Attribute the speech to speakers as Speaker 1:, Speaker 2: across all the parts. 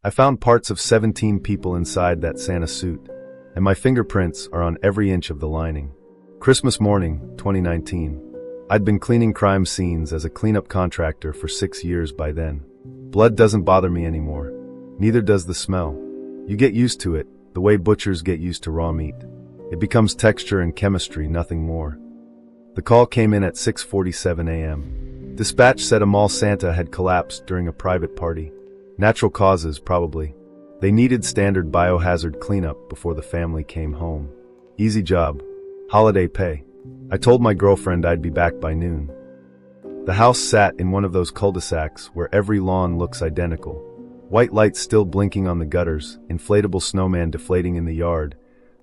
Speaker 1: I found parts of 17 people inside that Santa suit, and my fingerprints are on every inch of the lining. Christmas morning, 2019. I'd been cleaning crime scenes as a cleanup contractor for 6 years by then. Blood doesn't bother me anymore. Neither does the smell. You get used to it, the way butchers get used to raw meat. It becomes texture and chemistry, nothing more. The call came in at 6:47 a.m. Dispatch said a mall Santa had collapsed during a private party. Natural causes, probably. They needed standard biohazard cleanup before the family came home. Easy job. Holiday pay. I told my girlfriend I'd be back by noon. The house sat in one of those cul-de-sacs where every lawn looks identical. White lights still blinking on the gutters, inflatable snowman deflating in the yard,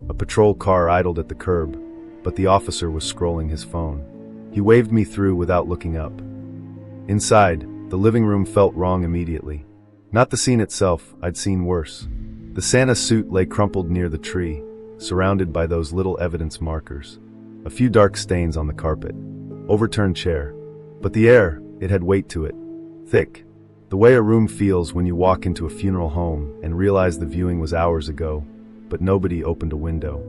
Speaker 1: a patrol car idled at the curb, but the officer was scrolling his phone. He waved me through without looking up. Inside, the living room felt wrong immediately. Not the scene itself, I'd seen worse. The Santa suit lay crumpled near the tree, surrounded by those little evidence markers. A few dark stains on the carpet. Overturned chair. But the air, it had weight to it. Thick. The way a room feels when you walk into a funeral home and realize the viewing was hours ago, but nobody opened a window.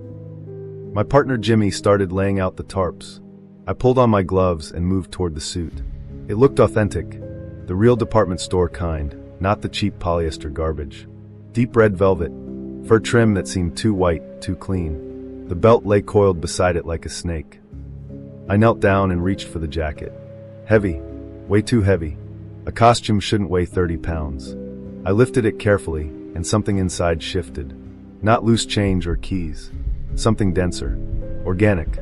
Speaker 1: My partner Jimmy started laying out the tarps. I pulled on my gloves and moved toward the suit. It looked authentic. The real department store kind, not the cheap polyester garbage. Deep red velvet. Fur trim that seemed too white, too clean. The belt lay coiled beside it like a snake. I knelt down and reached for the jacket. Heavy. Way too heavy. A costume shouldn't weigh 30 pounds. I lifted it carefully, and something inside shifted. Not loose change or keys. Something denser. Organic.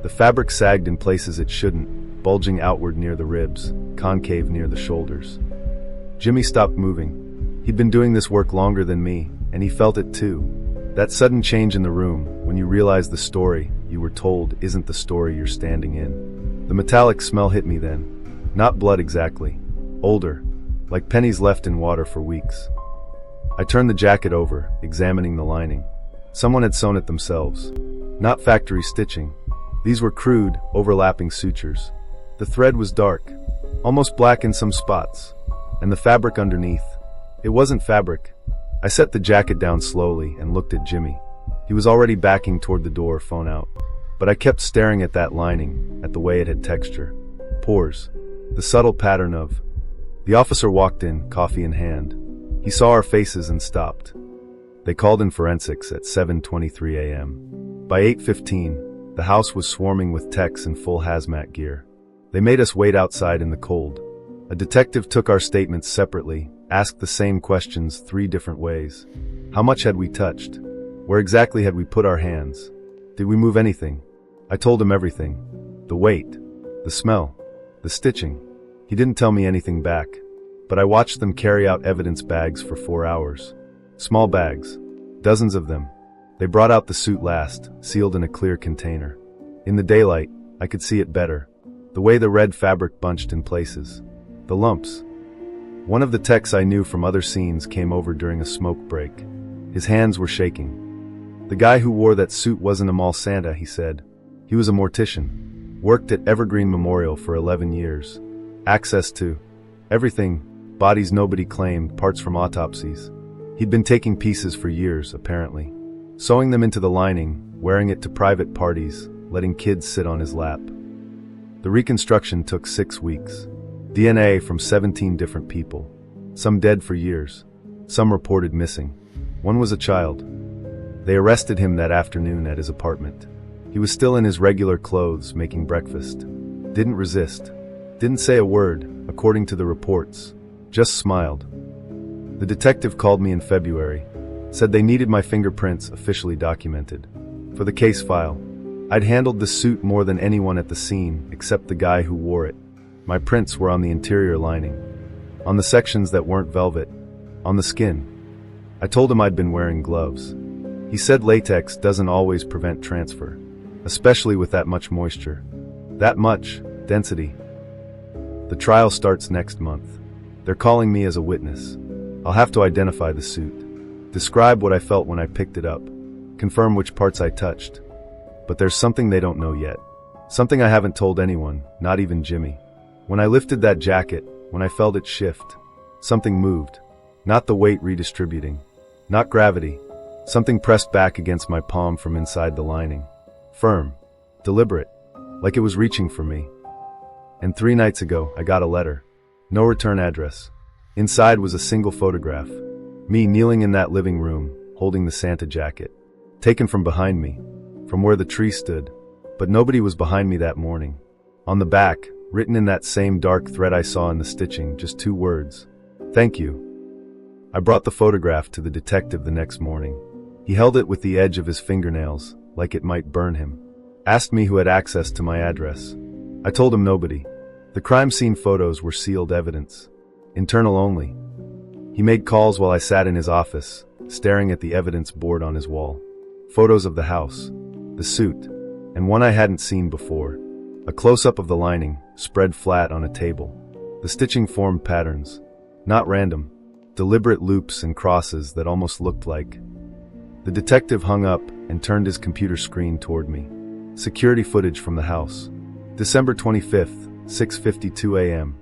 Speaker 1: The fabric sagged in places it shouldn't, bulging outward near the ribs, concave near the shoulders. Jimmy stopped moving. He'd been doing this work longer than me, and he felt it too. That sudden change in the room, when you realize the story you were told isn't the story you're standing in. The metallic smell hit me then. Not blood exactly. Older. Like pennies left in water for weeks. I turned the jacket over, examining the lining. Someone had sewn it themselves. Not factory stitching. These were crude, overlapping sutures. The thread was dark, almost black in some spots. And the fabric underneath. It wasn't fabric. I set the jacket down slowly and looked at Jimmy. He was already backing toward the door, phone out. But I kept staring at that lining, at the way it had texture. Pores. The subtle pattern of... The officer walked in, coffee in hand. He saw our faces and stopped. They called in forensics at 7:23 a.m. By 8:15, the house was swarming with techs in full hazmat gear. They made us wait outside in the cold. A detective took our statements separately, asked the same questions 3 different ways. How much had we touched? Where exactly had we put our hands? Did we move anything? I told him everything. The weight. The smell. The stitching. He didn't tell me anything back, but I watched them carry out evidence bags for 4 hours. Small bags. Dozens of them. They brought out the suit last, sealed in a clear container. In the daylight, I could see it better. The way the red fabric bunched in places. The lumps. One of the techs I knew from other scenes came over during a smoke break. His hands were shaking. The guy who wore that suit wasn't a mall Santa, he said. He was a mortician. Worked at Evergreen Memorial for 11 years. Access to everything, bodies nobody claimed, parts from autopsies. He'd been taking pieces for years, apparently. Sewing them into the lining, wearing it to private parties, letting kids sit on his lap. The reconstruction took 6 weeks. DNA from 17 different people. Some dead for years. Some reported missing. One was a child. They arrested him that afternoon at his apartment. He was still in his regular clothes, making breakfast. Didn't resist. Didn't say a word, according to the reports. Just smiled. The detective called me in February. Said they needed my fingerprints officially documented. For the case file. I'd handled the suit more than anyone at the scene, except the guy who wore it. My prints were on the interior lining. On the sections that weren't velvet. On the skin. I told him I'd been wearing gloves. He said latex doesn't always prevent transfer. Especially with that much moisture. That much density. The trial starts next month. They're calling me as a witness. I'll have to identify the suit. Describe what I felt when I picked it up. Confirm which parts I touched. But there's something they don't know yet. Something I haven't told anyone, not even Jimmy. When I lifted that jacket, when I felt it shift, something moved. Not the weight redistributing. Not gravity. Something pressed back against my palm from inside the lining. Firm. Deliberate. Like it was reaching for me. And 3 nights ago, I got a letter. No return address. Inside was a single photograph. Me kneeling in that living room, holding the Santa jacket. Taken from behind me. From where the tree stood. But nobody was behind me that morning. On the back, written in that same dark thread I saw in the stitching, just 2 words. Thank you. I brought the photograph to the detective the next morning. He held it with the edge of his fingernails, like it might burn him. Asked me who had access to my address. I told him nobody. The crime scene photos were sealed evidence. Internal only. He made calls while I sat in his office, staring at the evidence board on his wall. Photos of the house, the suit, and one I hadn't seen before. A close-up of the lining, spread flat on a table. The stitching formed patterns. Not random. Deliberate loops and crosses that almost looked like. The detective hung up and turned his computer screen toward me. Security footage from the house. December 25th, 6:52 a.m.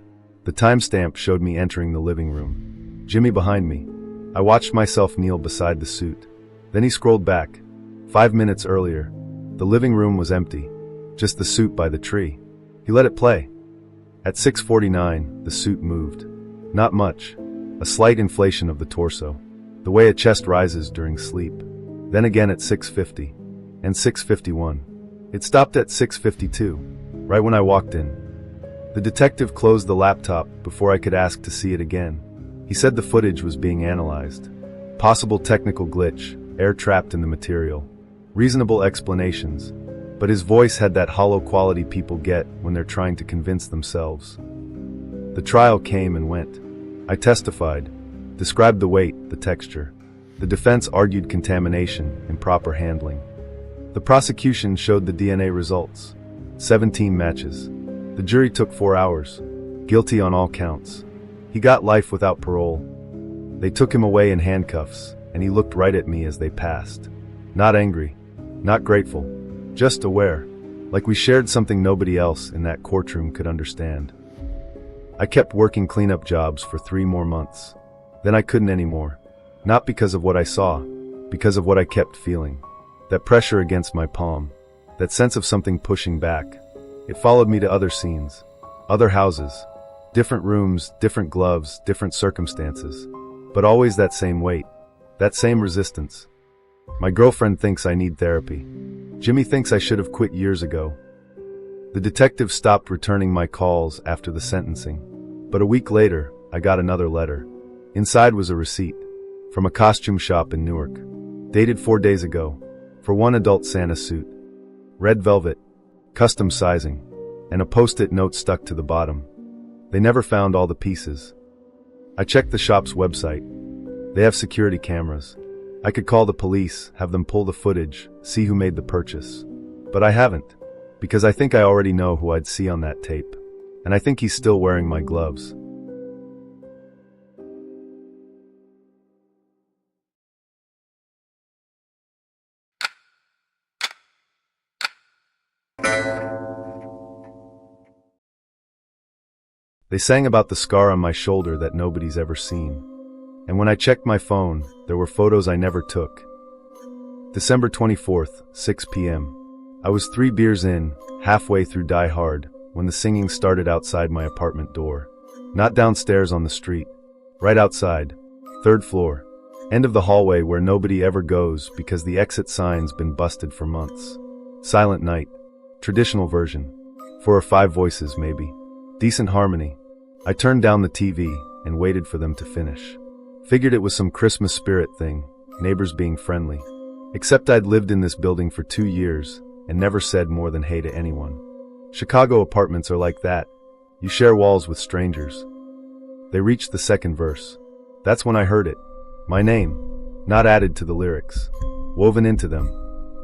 Speaker 1: The timestamp showed me entering the living room. Jimmy behind me. I watched myself kneel beside the suit. Then he scrolled back. 5 minutes earlier. The living room was empty. Just the suit by the tree. He let it play. At 6:49, the suit moved. Not much. A slight inflation of the torso. The way a chest rises during sleep. Then again at 6:50. And 6:51. It stopped at 6:52, right when I walked in. The detective closed the laptop before I could ask to see it again. He said the footage was being analyzed. Possible technical glitch, air trapped in the material. Reasonable explanations. But his voice had that hollow quality people get when they're trying to convince themselves. The trial came and went. I testified, described the weight, the texture. The defense argued contamination, improper handling. The prosecution showed the DNA results. 17 matches. The jury took 4 hours. Guilty on all counts. He got life without parole. They took him away in handcuffs, and he looked right at me as they passed. Not angry. Not grateful. Just aware. Like we shared something nobody else in that courtroom could understand. I kept working cleanup jobs for 3 more months. Then I couldn't anymore. Not because of what I saw, because of what I kept feeling. That pressure against my palm. That sense of something pushing back. It followed me to other scenes. Other houses. Different rooms, different gloves, different circumstances. But always that same weight. That same resistance. My girlfriend thinks I need therapy. Jimmy thinks I should have quit years ago. The detective stopped returning my calls after the sentencing. But a week later, I got another letter. Inside was a receipt. From a costume shop in Newark. Dated 4 days ago. For one adult Santa suit. Red velvet. Custom sizing. And a post-it note stuck to the bottom. They never found all the pieces. I checked the shop's website. They have security cameras. I could call the police, have them pull the footage, see who made the purchase. But I haven't. Because I think I already know who I'd see on that tape. And I think he's still wearing my gloves. They sang about the scar on my shoulder that nobody's ever seen. And when I checked my phone, there were photos I never took. December 24th, 6 p.m. I was 3 beers in, halfway through Die Hard, when the singing started outside my apartment door. Not downstairs on the street. Right outside. 3rd floor. End of the hallway where nobody ever goes because the exit sign's been busted for months. Silent night. Traditional version. 4 or 5 voices maybe. Decent harmony. I turned down the TV and waited for them to finish. Figured it was some Christmas spirit thing, neighbors being friendly. Except I'd lived in this building for 2 years and never said more than hey to anyone. Chicago apartments are like that. You share walls with strangers. They reached the 2nd verse. That's when I heard it. My name, not added to the lyrics, woven into them.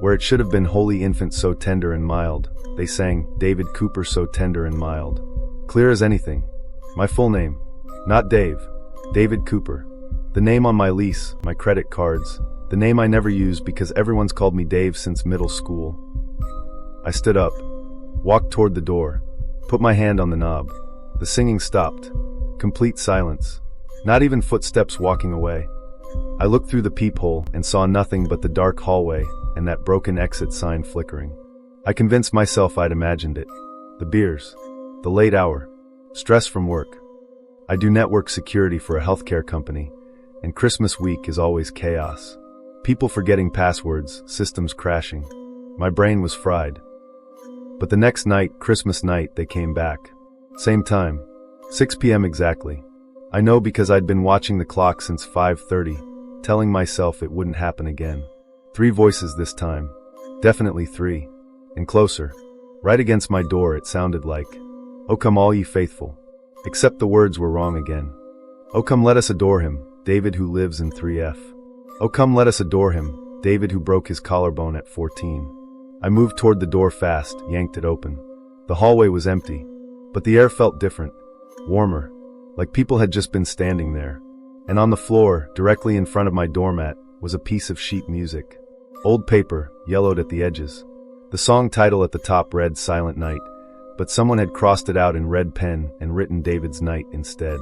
Speaker 1: Where it should have been Holy Infant so tender and mild, they sang David Cooper so tender and mild. Clear as anything. My full name. Not Dave. David Cooper. The name on my lease, my credit cards. The name I never use because everyone's called me Dave since middle school. I stood up. Walked toward the door. Put my hand on the knob. The singing stopped. Complete silence. Not even footsteps walking away. I looked through the peephole and saw nothing but the dark hallway and that broken exit sign flickering. I convinced myself I'd imagined it. The beers. The late hour. Stress from work. I do network security for a healthcare company, and Christmas week is always chaos. People forgetting passwords, systems crashing. My brain was fried. But the next night, Christmas night, they came back. Same time. 6 p.m. exactly. I know because I'd been watching the clock since 5:30, telling myself it wouldn't happen again. 3 voices this time. Definitely 3. And closer. Right against my door it sounded like, "O come all ye faithful." Except the words were wrong again. "O come let us adore him, David who lives in 3F. O come let us adore him, David who broke his collarbone at 14. I moved toward the door fast, yanked it open. The hallway was empty, but the air felt different, warmer, like people had just been standing there. And on the floor, directly in front of my doormat, was a piece of sheet music. Old paper, yellowed at the edges. The song title at the top read Silent Night, but someone had crossed it out in red pen and written David's Night instead.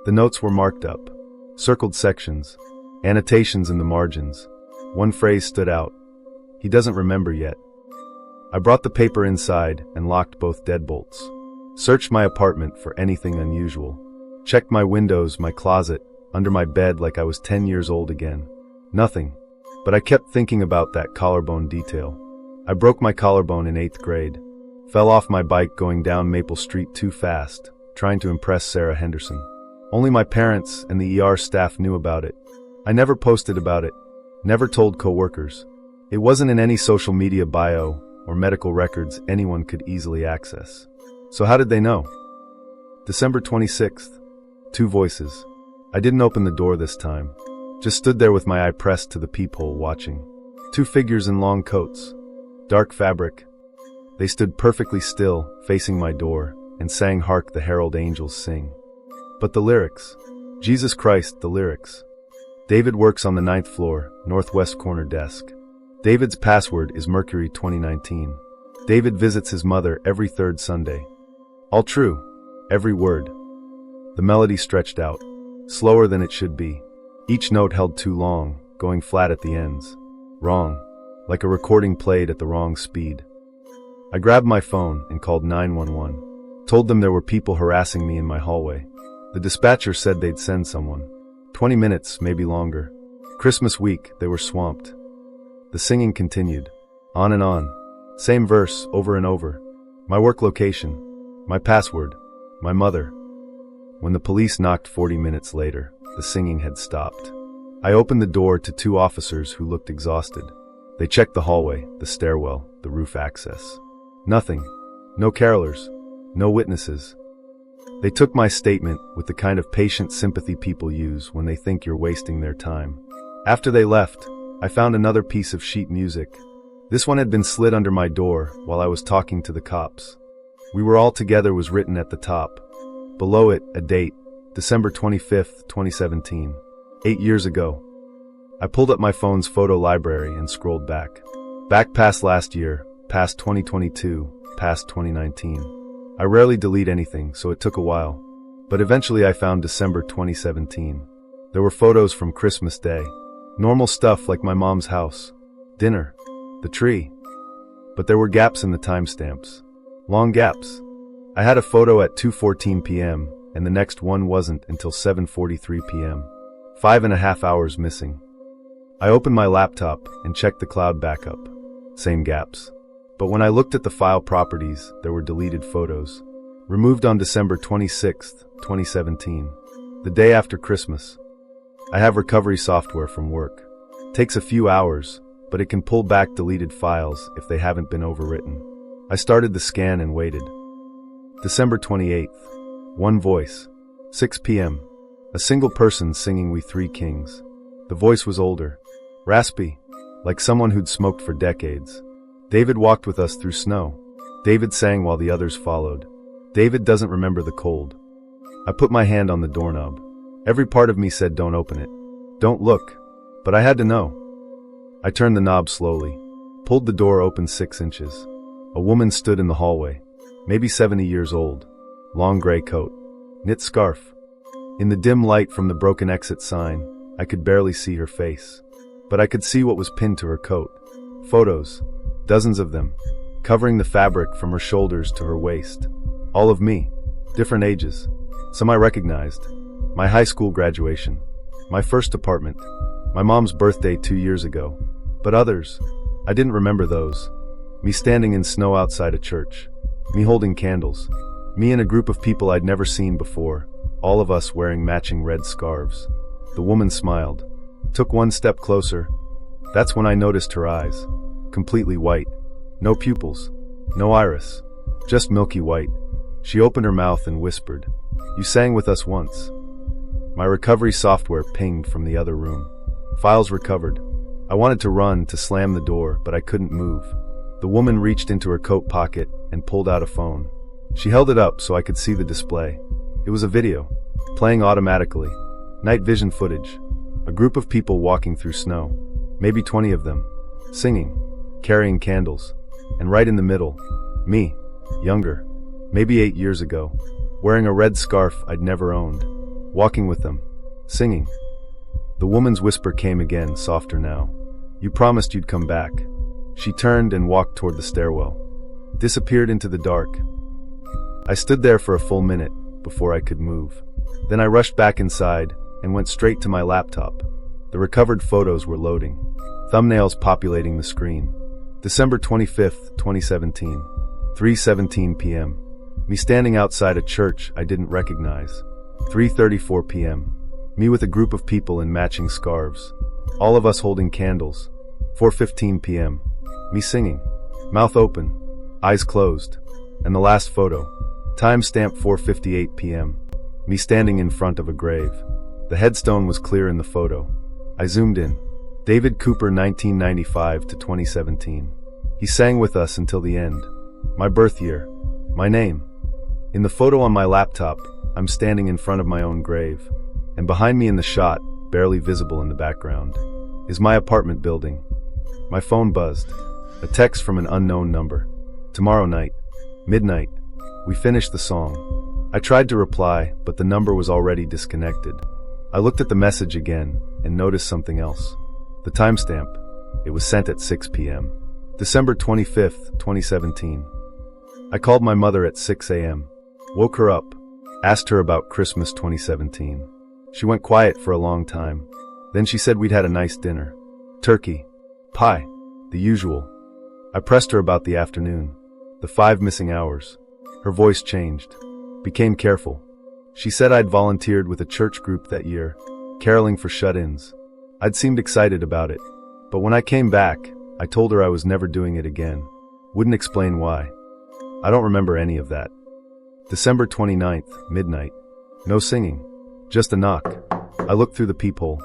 Speaker 1: The notes were marked up, circled sections, annotations in the margins. One phrase stood out. He doesn't remember yet. I brought the paper inside and locked both deadbolts. Searched my apartment for anything unusual. Checked my windows, my closet, under my bed like I was 10 years old again. Nothing. But I kept thinking about that collarbone detail. I broke my collarbone in 8th grade. Fell off my bike going down Maple Street too fast, trying to impress Sarah Henderson. Only my parents and the ER staff knew about it. I never posted about it. Never told coworkers. It wasn't in any social media bio or medical records anyone could easily access. So how did they know? December 26th. 2 voices. I didn't open the door this time. Just stood there with my eye pressed to the peephole watching. 2 figures in long coats. Dark fabric. They stood perfectly still, facing my door, and sang Hark the Herald Angels Sing. But the lyrics. Jesus Christ, the lyrics. David works on the 9th floor, northwest corner desk. David's password is Mercury 2019. David visits his mother every 3rd Sunday. All true. Every word. The melody stretched out. Slower than it should be. Each note held too long, going flat at the ends. Wrong. Like a recording played at the wrong speed. I grabbed my phone and called 911. Told them there were people harassing me in my hallway. The dispatcher said they'd send someone. 20 minutes, maybe longer. Christmas week, they were swamped. The singing continued. On and on. Same verse, over and over. My work location. My password. My mother. When the police knocked 40 minutes later, the singing had stopped. I opened the door to 2 officers who looked exhausted. They checked the hallway, the stairwell, the roof access. Nothing. No carolers. No witnesses. They took my statement with the kind of patient sympathy people use when they think you're wasting their time. After they left, I found another piece of sheet music. This one had been slid under my door while I was talking to the cops. "We were all together" was written at the top. Below it, a date, December 25th, 2017. 8 years ago. I pulled up my phone's photo library and scrolled back. Back past last year, past 2022, past 2019. I rarely delete anything, so it took a while. But eventually I found December 2017. There were photos from Christmas Day. Normal stuff like my mom's house, dinner, the tree. But there were gaps in the timestamps. Long gaps. I had a photo at 2:14 p.m., and the next one wasn't until 7:43 p.m. 5.5 hours missing. I opened my laptop and checked the cloud backup. Same gaps. But when I looked at the file properties, there were deleted photos. Removed on December 26th, 2017. The day after Christmas. I have recovery software from work. Takes a few hours, but it can pull back deleted files if they haven't been overwritten. I started the scan and waited. December 28th. 1 voice. 6 p.m. A single person singing We Three Kings. The voice was older. Raspy. Like someone who'd smoked for decades. David walked with us through snow. David sang while the others followed. David doesn't remember the cold. I put my hand on the doorknob. Every part of me said don't open it. Don't look. But I had to know. I turned the knob slowly. Pulled the door open 6 inches. A woman stood in the hallway. Maybe 70 years old. Long gray coat. Knit scarf. In the dim light from the broken exit sign, I could barely see her face. But I could see what was pinned to her coat. Photos, dozens of them, covering the fabric from her shoulders to her waist. All of me, different ages. Some I recognized. My high school graduation, my first apartment, my mom's birthday 2 years ago. But others, I didn't remember those. Me standing in snow outside a church. Me holding candles. Me and a group of people I'd never seen before, all of us wearing matching red scarves. The woman smiled, took one step closer. That's when I noticed her eyes. Completely white. No pupils. No iris. Just milky white. She opened her mouth and whispered, "You sang with us once." My recovery software pinged from the other room. Files recovered. I wanted to run to slam the door, but I couldn't move. The woman reached into her coat pocket and pulled out a phone. She held it up so I could see the display. It was a video, playing automatically. Night vision footage. A group of people walking through snow. Maybe 20 of them. Singing. Carrying candles. And right in the middle, me. Younger. Maybe 8 years ago. Wearing a red scarf I'd never owned. Walking with them. Singing. The woman's whisper came again, softer now. "You promised you'd come back." She turned and walked toward the stairwell. Disappeared into the dark. I stood there for a full minute before I could move. Then I rushed back inside and went straight to my laptop. The recovered photos were loading. Thumbnails populating the screen. December 25th, 2017. 3:17 p.m. Me standing outside a church I didn't recognize. 3:34 p.m. Me with a group of people in matching scarves. All of us holding candles. 4:15 p.m. Me singing. Mouth open. Eyes closed. And the last photo. Timestamp 4:58 p.m. Me standing in front of a grave. The headstone was clear in the photo. I zoomed in. David Cooper, 1995 to 2017. He sang with us until the end. My birth year. My name. In the photo on my laptop, I'm standing in front of my own grave. And behind me in the shot, barely visible in the background, is my apartment building. My phone buzzed. A text from an unknown number. Tomorrow night. Midnight. We finished the song. I tried to reply, but the number was already disconnected. I looked at the message again and noticed something else. The timestamp. It was sent at 6 p.m. December 25th, 2017. I called my mother at 6 a.m. Woke her up. Asked her about Christmas 2017. She went quiet for a long time. Then she said we'd had a nice dinner. Turkey. Pie. The usual. I pressed her about the afternoon. The 5 missing hours. Her voice changed. Became careful. She said I'd volunteered with a church group that year, caroling for shut-ins. I'd seemed excited about it. But when I came back, I told her I was never doing it again. Wouldn't explain why. I don't remember any of that. December 29th, midnight. No singing. Just a knock. I looked through the peephole.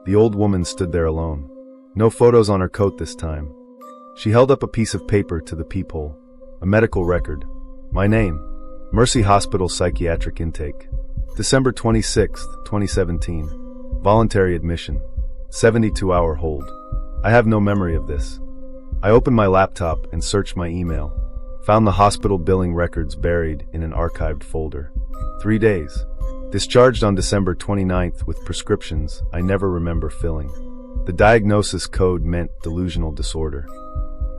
Speaker 1: The old woman stood there alone. No photos on her coat this time. She held up a piece of paper to the peephole. A medical record. My name. Mercy Hospital Psychiatric Intake. December 26th, 2017. Voluntary admission. 72-hour hold. I have no memory of this. I opened my laptop and searched my email. Found the hospital billing records buried in an archived folder. 3 days. Discharged on December 29th with prescriptions I never remember filling. The diagnosis code meant delusional disorder.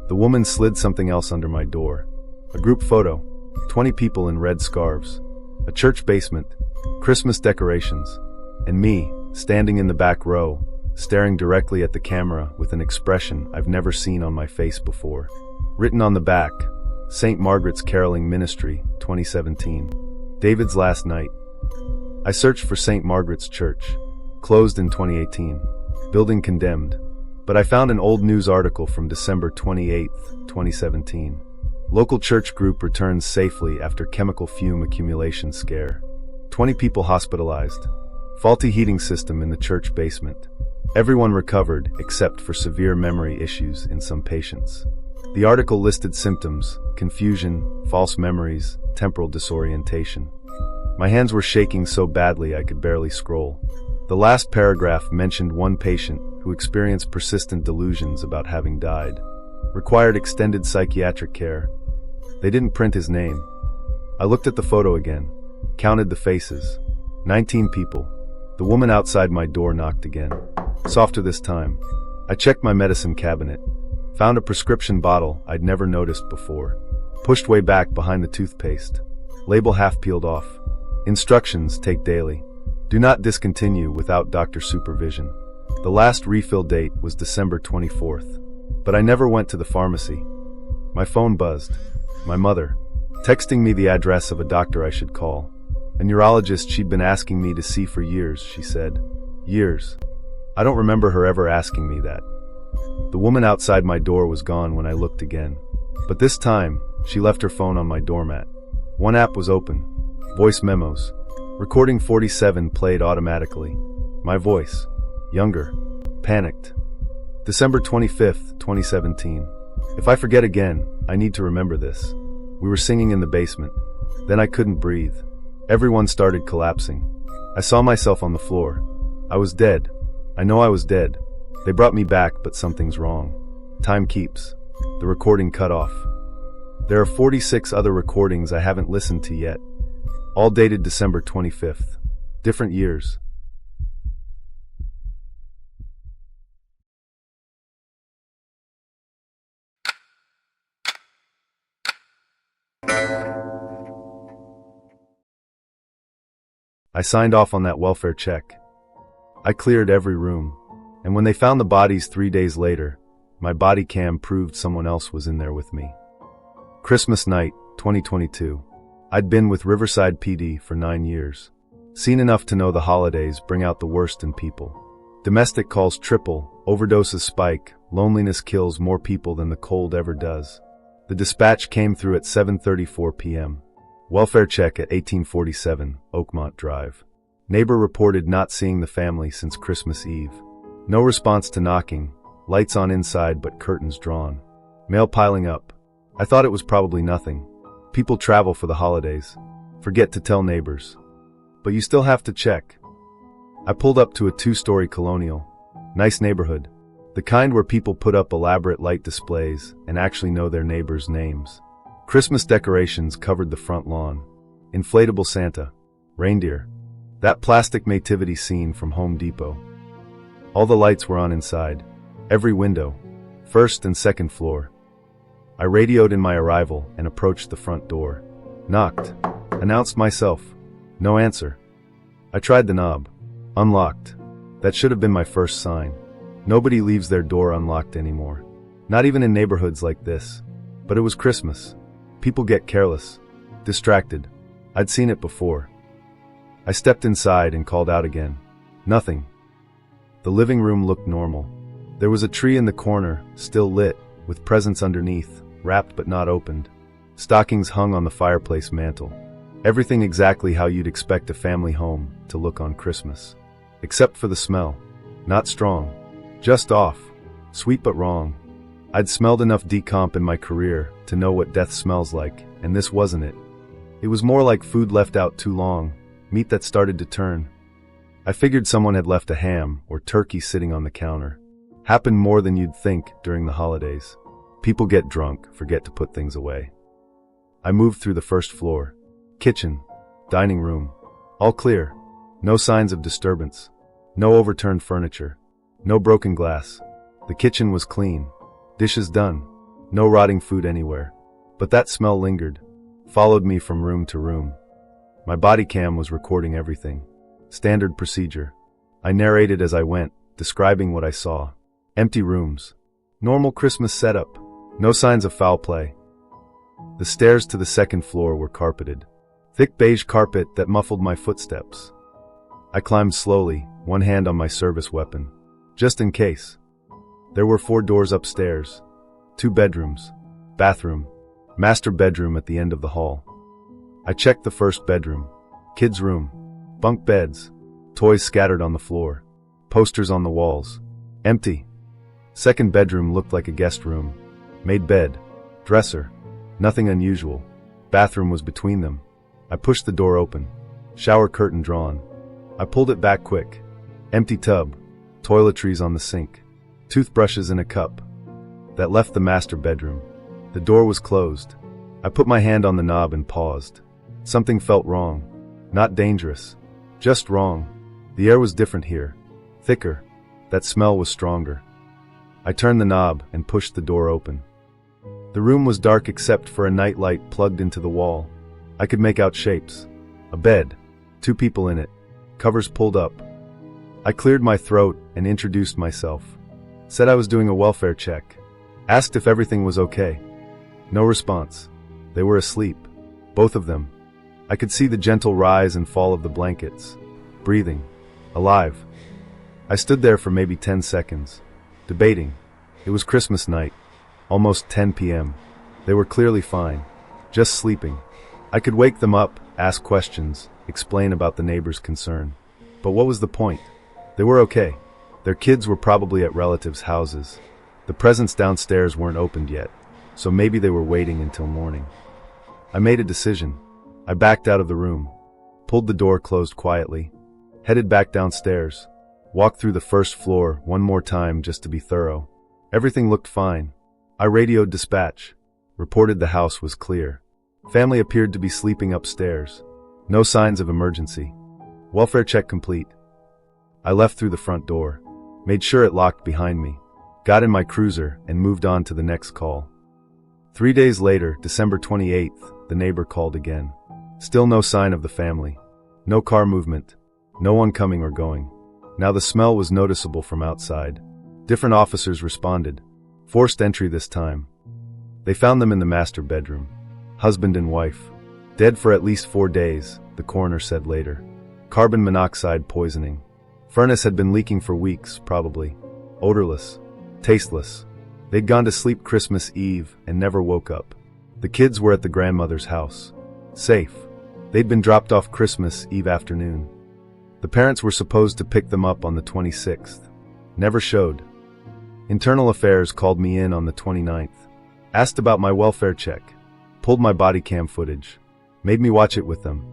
Speaker 1: The woman slid something else under my door. A group photo. 20 people in red scarves. A church basement. Christmas decorations. And me, standing in the back row, staring directly at the camera with an expression I've never seen on my face before. Written on the back, St. Margaret's Caroling Ministry, 2017. David's last night. I searched for St. Margaret's Church. Closed in 2018. Building condemned. But I found an old news article from December 28th, 2017. Local church group returns safely after chemical fume accumulation scare. 20 people hospitalized. Faulty heating system in the church basement. Everyone recovered except for severe memory issues in some patients. The article listed symptoms: confusion, false memories, temporal disorientation. My hands were shaking so badly I could barely scroll. The last paragraph mentioned one patient who experienced persistent delusions about having died. Required extended psychiatric care. They didn't print his name. I looked at the photo again, counted the faces. 19 people. The woman outside my door knocked again. Softer this time. I checked my medicine cabinet. Found a prescription bottle I'd never noticed before. Pushed way back behind the toothpaste. Label half peeled off. Instructions: take daily. Do not discontinue without doctor supervision. The last refill date was December 24th. But I never went to the pharmacy. My phone buzzed. My mother. Texting me the address of a doctor I should call. A neurologist she'd been asking me to see for years, she said. Years. I don't remember her ever asking me that. The woman outside my door was gone when I looked again. But this time, she left her phone on my doormat. One app was open. Voice memos. Recording 47 played automatically. My voice. Younger. Panicked. December 25th, 2017. If I forget again, I need to remember this. We were singing in the basement. Then I couldn't breathe. Everyone started collapsing. I saw myself on the floor. I was dead. I know I was dead. They brought me back, but something's wrong. Time keeps. The recording cut off. There are 46 other recordings I haven't listened to yet. All dated December 25th. Different years. I signed off on that welfare check. I cleared every room. And when they found the bodies 3 days later, my body cam proved someone else was in there with me. Christmas night, 2022. I'd been with Riverside PD for 9 years. Seen enough to know the holidays bring out the worst in people. Domestic calls triple, overdoses spike, loneliness kills more people than the cold ever does. The dispatch came through at 7:34 p.m. Welfare check at 1847, Oakmont Drive. Neighbor reported not seeing the family since Christmas Eve. No response to knocking, lights on inside but curtains drawn. Mail piling up. I thought it was probably nothing. People travel for the holidays. Forget to tell neighbors. But you still have to check. I pulled up to a 2-story colonial. Nice neighborhood. The kind where people put up elaborate light displays and actually know their neighbors' names. Christmas decorations covered the front lawn. Inflatable Santa. Reindeer. That plastic nativity scene from Home Depot. All the lights were on inside. Every window. First and second floor. I radioed in my arrival and approached the front door. Knocked. Announced myself. No answer. I tried the knob. Unlocked. That should have been my first sign. Nobody leaves their door unlocked anymore. Not even in neighborhoods like this. But it was Christmas. People get careless. Distracted. I'd seen it before. I stepped inside and called out again. Nothing. The living room looked normal. There was a tree in the corner, still lit, with presents underneath, wrapped but not opened. Stockings hung on the fireplace mantel. Everything exactly how you'd expect a family home to look on Christmas. Except for the smell. Not strong. Just off. Sweet but wrong. I'd smelled enough decomp in my career to know what death smells like, and this wasn't it. It was more like food left out too long, meat that started to turn. I figured someone had left a ham or turkey sitting on the counter. Happened more than you'd think during the holidays. People get drunk, forget to put things away. I moved through the first floor. Kitchen. Dining room. All clear. No signs of disturbance. No overturned furniture. No broken glass. The kitchen was clean. Dishes done. No rotting food anywhere. But that smell lingered. Followed me from room to room. My body cam was recording everything. Standard procedure. I narrated as I went, describing what I saw. Empty rooms. Normal Christmas setup. No signs of foul play. The stairs to the second floor were carpeted. Thick beige carpet that muffled my footsteps. I climbed slowly, one hand on my service weapon. Just in case. There were 4 doors upstairs. 2 bedrooms. Bathroom. Master bedroom at the end of the hall. I checked the first bedroom. Kids' room. Bunk beds. Toys scattered on the floor. Posters on the walls. Empty. Second bedroom looked like a guest room. Made bed. Dresser. Nothing unusual. Bathroom was between them. I pushed the door open. Shower curtain drawn. I pulled it back quick. Empty tub. Toiletries on the sink. Toothbrushes in a cup. That left the master bedroom. The door was closed. I put my hand on the knob and paused. Something felt wrong. Not dangerous. Just wrong. The air was different here. Thicker. That smell was stronger. I turned the knob and pushed the door open. The room was dark except for a night light plugged into the wall. I could make out shapes. A bed. 2 people in it. Covers pulled up. I cleared my throat and introduced myself. Said I was doing a welfare check. Asked if everything was okay. No response. They were asleep. Both of them. I could see the gentle rise and fall of the blankets. Breathing. Alive. I stood there for maybe 10 seconds. Debating. It was Christmas night. Almost 10 p.m. They were clearly fine. Just sleeping. I could wake them up, ask questions, explain about the neighbor's concern. But what was the point? They were okay. Their kids were probably at relatives' houses. The presents downstairs weren't opened yet, so maybe they were waiting until morning. I made a decision. I backed out of the room, pulled the door closed quietly, headed back downstairs, walked through the first floor one more time just to be thorough. Everything looked fine. I radioed dispatch, reported the house was clear. Family appeared to be sleeping upstairs. No signs of emergency. Welfare check complete. I left through the front door, made sure it locked behind me, got in my cruiser and moved on to the next call. 3 days later, December 28th, the neighbor called again. Still no sign of the family. No car movement. No one coming or going. Now the smell was noticeable from outside. Different officers responded. Forced entry this time. They found them in the master bedroom. Husband and wife. Dead for at least 4 days, the coroner said later. Carbon monoxide poisoning. Furnace had been leaking for weeks, probably. Odorless. Tasteless. They'd gone to sleep Christmas Eve and never woke up. The kids were at the grandmother's house. Safe. They'd been dropped off Christmas Eve afternoon. The parents were supposed to pick them up on the 26th. Never showed. Internal Affairs called me in on the 29th. Asked about my welfare check. Pulled my body cam footage. Made me watch it with them.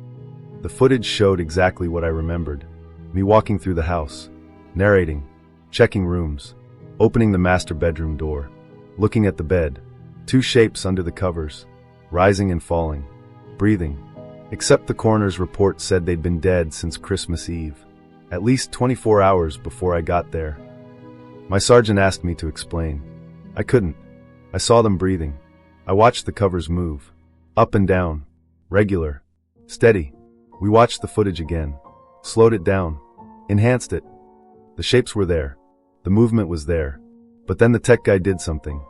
Speaker 1: The footage showed exactly what I remembered. Me walking through the house. Narrating. Checking rooms. Opening the master bedroom door. Looking at the bed. 2 shapes under the covers. Rising and falling. Breathing. Except the coroner's report said they'd been dead since Christmas Eve. At least 24 hours before I got there. My sergeant asked me to explain. I couldn't. I saw them breathing. I watched the covers move. Up and down. Regular. Steady. We watched the footage again. Slowed it down. Enhanced it. The shapes were there. The movement was there. But then the tech guy did something.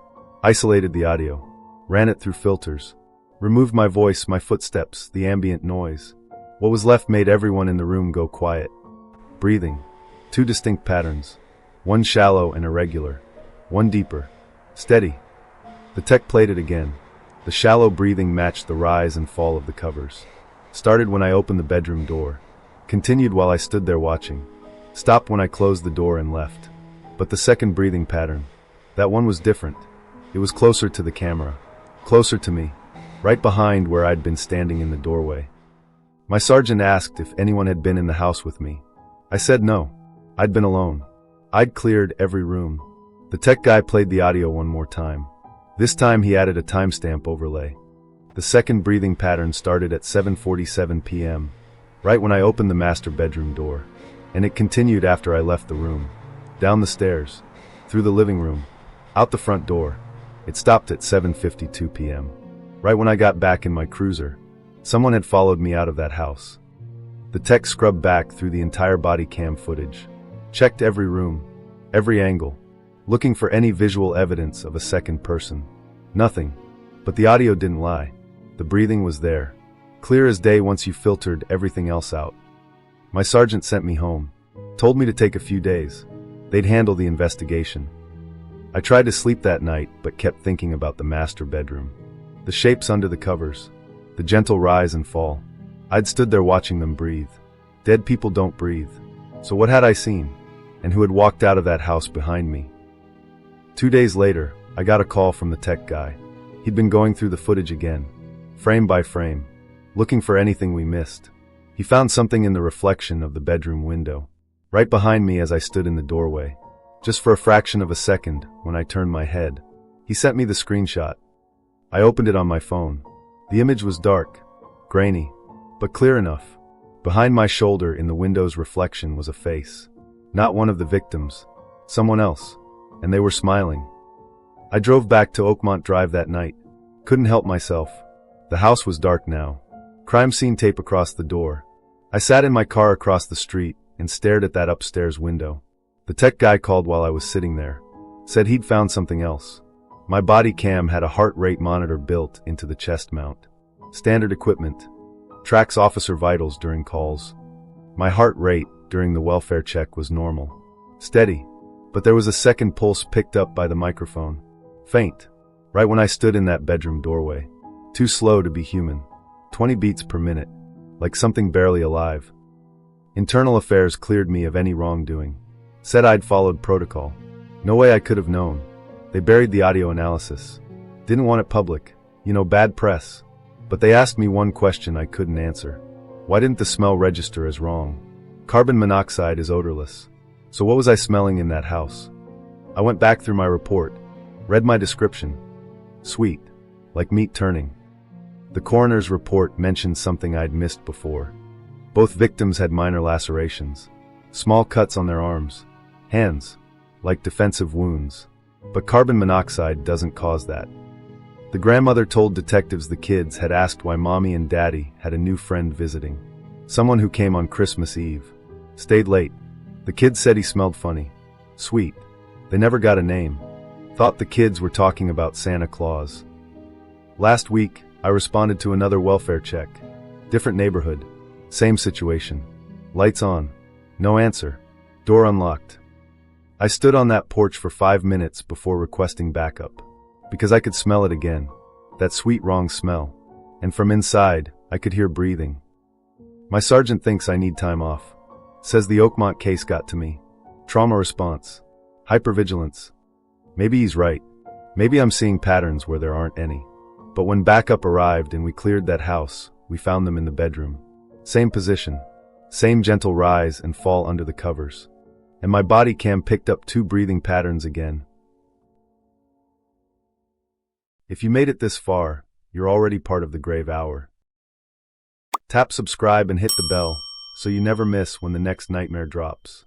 Speaker 1: Isolated the audio. Ran it through filters. Removed my voice, my footsteps, the ambient noise. What was left made everyone in the room go quiet. Breathing. 2 distinct patterns. One shallow and irregular. One deeper. Steady. The tech played it again. The shallow breathing matched the rise and fall of the covers. Started when I opened the bedroom door. Continued while I stood there watching. Stopped when I closed the door and left. But the second breathing pattern, that one was different. It was closer to the camera. Closer to me. Right behind where I'd been standing in the doorway. My sergeant asked if anyone had been in the house with me. I said no. I'd been alone. I'd cleared every room. The tech guy played the audio one more time. This time he added a timestamp overlay. The second breathing pattern started at 7:47 p.m., right when I opened the master bedroom door. And it continued after I left the room. Down the stairs. Through the living room. Out the front door. It stopped at 7:52 p.m. Right when I got back in my cruiser. Someone had followed me out of that house. The tech scrubbed back through the entire body cam footage. Checked every room. Every angle. Looking for any visual evidence of a second person. Nothing. But the audio didn't lie. The breathing was there. Clear as day once you filtered everything else out. My sergeant sent me home. Told me to take a few days. They'd handle the investigation. I tried to sleep that night, but kept thinking about the master bedroom. The shapes under the covers. The gentle rise and fall. I'd stood there watching them breathe. Dead people don't breathe. So what had I seen? And who had walked out of that house behind me? 2 days later, I got a call from the tech guy. He'd been going through the footage again, frame by frame, looking for anything we missed. He found something in the reflection of the bedroom window, right behind me as I stood in the doorway. Just for a fraction of a second, when I turned my head, he sent me the screenshot. I opened it on my phone. The image was dark, grainy, but clear enough. Behind my shoulder in the window's reflection was a face. Not one of the victims. Someone else. And they were smiling. I drove back to Oakmont Drive that night. Couldn't help myself. The house was dark now. Crime scene tape across the door. I sat in my car across the street and stared at that upstairs window. The tech guy called while I was sitting there. Said he'd found something else. My body cam had a heart rate monitor built into the chest mount. Standard equipment. Tracks officer vitals during calls. My heart rate during the welfare check was normal. Steady. But there was a second pulse picked up by the microphone. Faint. Right when I stood in that bedroom doorway. Too slow to be human. 20 beats per minute. Like something barely alive. Internal affairs cleared me of any wrongdoing. Said I'd followed protocol. No way I could have known. They buried the audio analysis. Didn't want it public. Bad press. But they asked me one question I couldn't answer. Why didn't the smell register as wrong? Carbon monoxide is odorless. So what was I smelling in that house? I went back through my report. Read my description. Sweet. Like meat turning. The coroner's report mentioned something I'd missed before. Both victims had minor lacerations. Small cuts on their arms. Hands. Like defensive wounds. But carbon monoxide doesn't cause that. The grandmother told detectives the kids had asked why mommy and daddy had a new friend visiting. Someone who came on Christmas Eve. Stayed late. The kids said he smelled funny. Sweet. They never got a name. Thought the kids were talking about Santa Claus. Last week, I responded to another welfare check. Different neighborhood. Same situation. Lights on. No answer. Door unlocked. I stood on that porch for 5 minutes before requesting backup. Because I could smell it again. That sweet wrong smell. And from inside, I could hear breathing. My sergeant thinks I need time off. Says the Oakmont case got to me. Trauma response. Hypervigilance. Maybe he's right. Maybe I'm seeing patterns where there aren't any. But when backup arrived and we cleared that house, we found them in the bedroom. Same position. Same gentle rise and fall under the covers. And my body cam picked up 2 breathing patterns again. If you made it this far, you're already part of the Grave Hour. Tap subscribe and hit the bell so you never miss when the next nightmare drops.